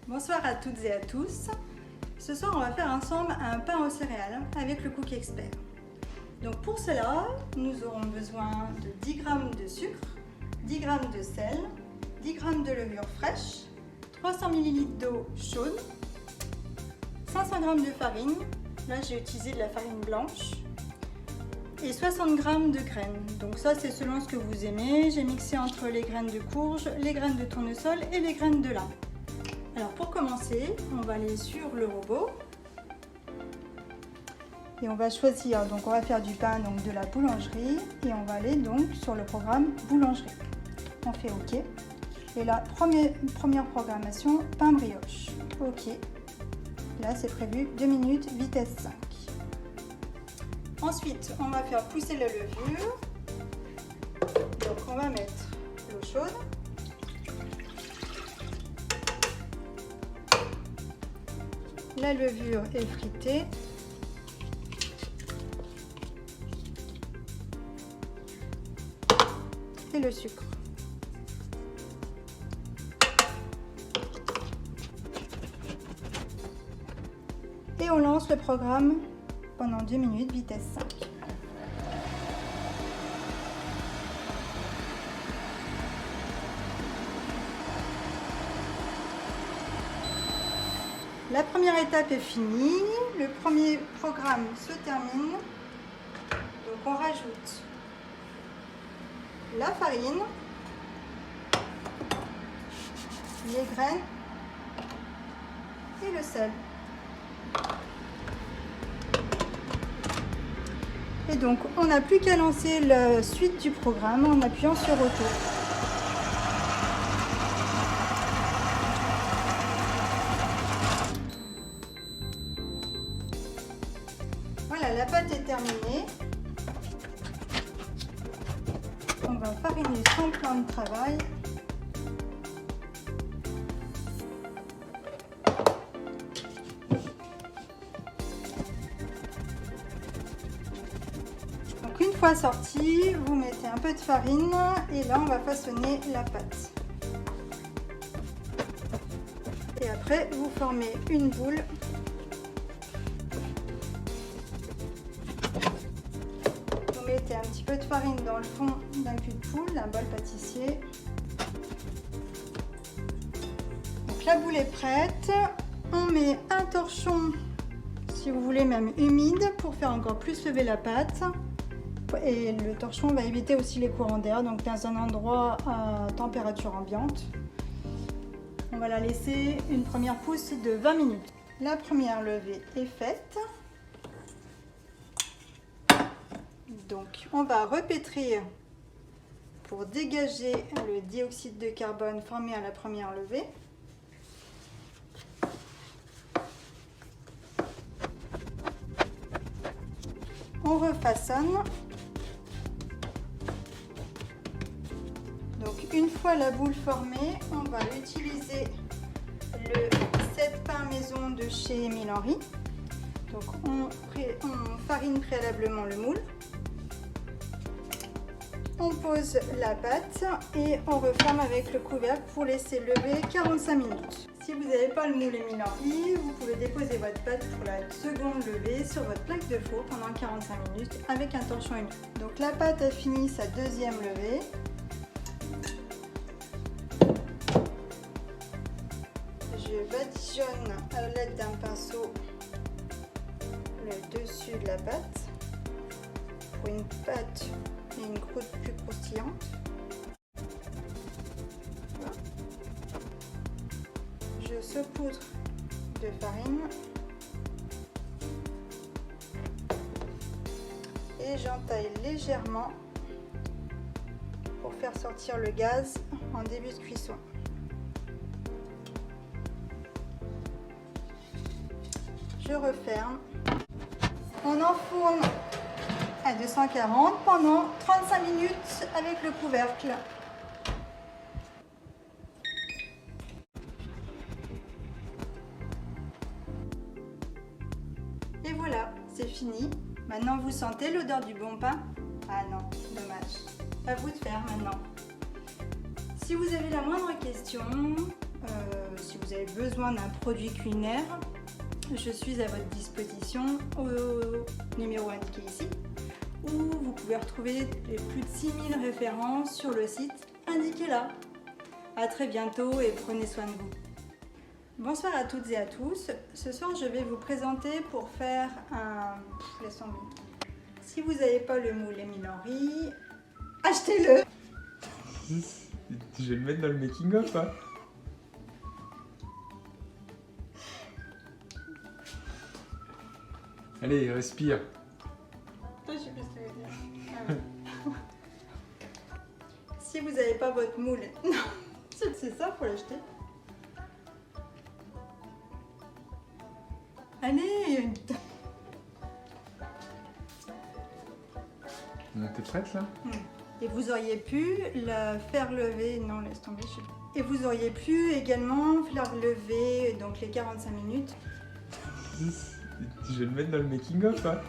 Bonsoir à toutes et à tous. Ce soir, on va faire ensemble un pain aux céréales avec le Cook Expert. Donc pour cela, nous aurons besoin de 10 g de sucre, 10 g de sel, 10 g de levure fraîche, 300 ml d'eau chaude, 500 g de farine, là j'ai utilisé de la farine blanche, et 60 g de graines. Donc ça c'est selon ce que vous aimez. J'ai mixé entre les graines de courge, les graines de tournesol et les graines de lin. Alors pour commencer, on va aller sur le robot et on va choisir, donc on va faire du pain donc de la boulangerie et on va aller donc sur le programme boulangerie. On fait OK et là première programmation, pain brioche. OK. Là c'est prévu 2 minutes vitesse 5. Ensuite on va faire pousser la levure. Donc on va mettre l'eau chaude. La levure est fritée. Et le sucre. Et on lance le programme pendant 2 minutes, vitesse 5. La première étape est finie, le premier programme se termine, donc on rajoute la farine, les graines et le sel. Et donc on n'a plus qu'à lancer la suite du programme en appuyant sur Auto. Voilà, la pâte est terminée. On va fariner son plan de travail. Donc une fois sorti, vous mettez un peu de farine et là on va façonner la pâte. Et après vous formez une boule. Mettez un petit peu de farine dans le fond d'un cul de poule, d'un bol pâtissier. Donc la boule est prête. On met un torchon, si vous voulez même humide, pour faire encore plus lever la pâte. Et le torchon va éviter aussi les courants d'air, donc dans un endroit à température ambiante. On va la laisser une première pousse de 20 minutes. La première levée est faite. Donc on va repétrir pour dégager le dioxyde de carbone formé à la première levée. On refaçonne. Donc une fois la boule formée, on va utiliser le 7 pain maison de chez Émile Henry. Donc on farine préalablement le moule. On pose la pâte et on referme avec le couvercle pour laisser lever 45 minutes. Si vous n'avez pas le moule Émile Henry, vous pouvez déposer votre pâte pour la seconde levée sur votre plaque de four pendant 45 minutes avec un torchon humide. Donc la pâte a fini sa deuxième levée. Je badigeonne à l'aide d'un pinceau le dessus de la pâte pour une pâte et une croûte plus croustillante. Voilà. Je saupoudre de farine et j'entaille légèrement pour faire sortir le gaz en début de cuisson. Je referme. On enfourne à 240 pendant 35 minutes avec le couvercle. Et voilà, c'est fini. Maintenant vous sentez l'odeur du bon pain? Ah non, dommage. À vous de faire maintenant. Si vous avez la moindre question, si vous avez besoin d'un produit culinaire, je suis à votre disposition au numéro indiqué ici, où vous pouvez retrouver les plus de 6000 références sur le site indiqué là. A très bientôt et prenez soin de vous. Bonsoir à toutes et à tous. Ce soir, je vais vous présenter pour faire un... Laisse tomber. Si vous n'avez pas le moule Émile Henry, achetez-le. Je vais le mettre dans le making-of, hein. Allez, respire. Je sais plus ce que ça veut dire. Ah ouais. Si vous n'avez pas votre moule, non, c'est ça, faut l'acheter. Allez. T'es prête là? Et vous auriez pu la faire lever, non laisse tomber, je sais pas. Et vous auriez pu également faire lever donc les 45 minutes. Je vais le mettre dans le making-of, hein.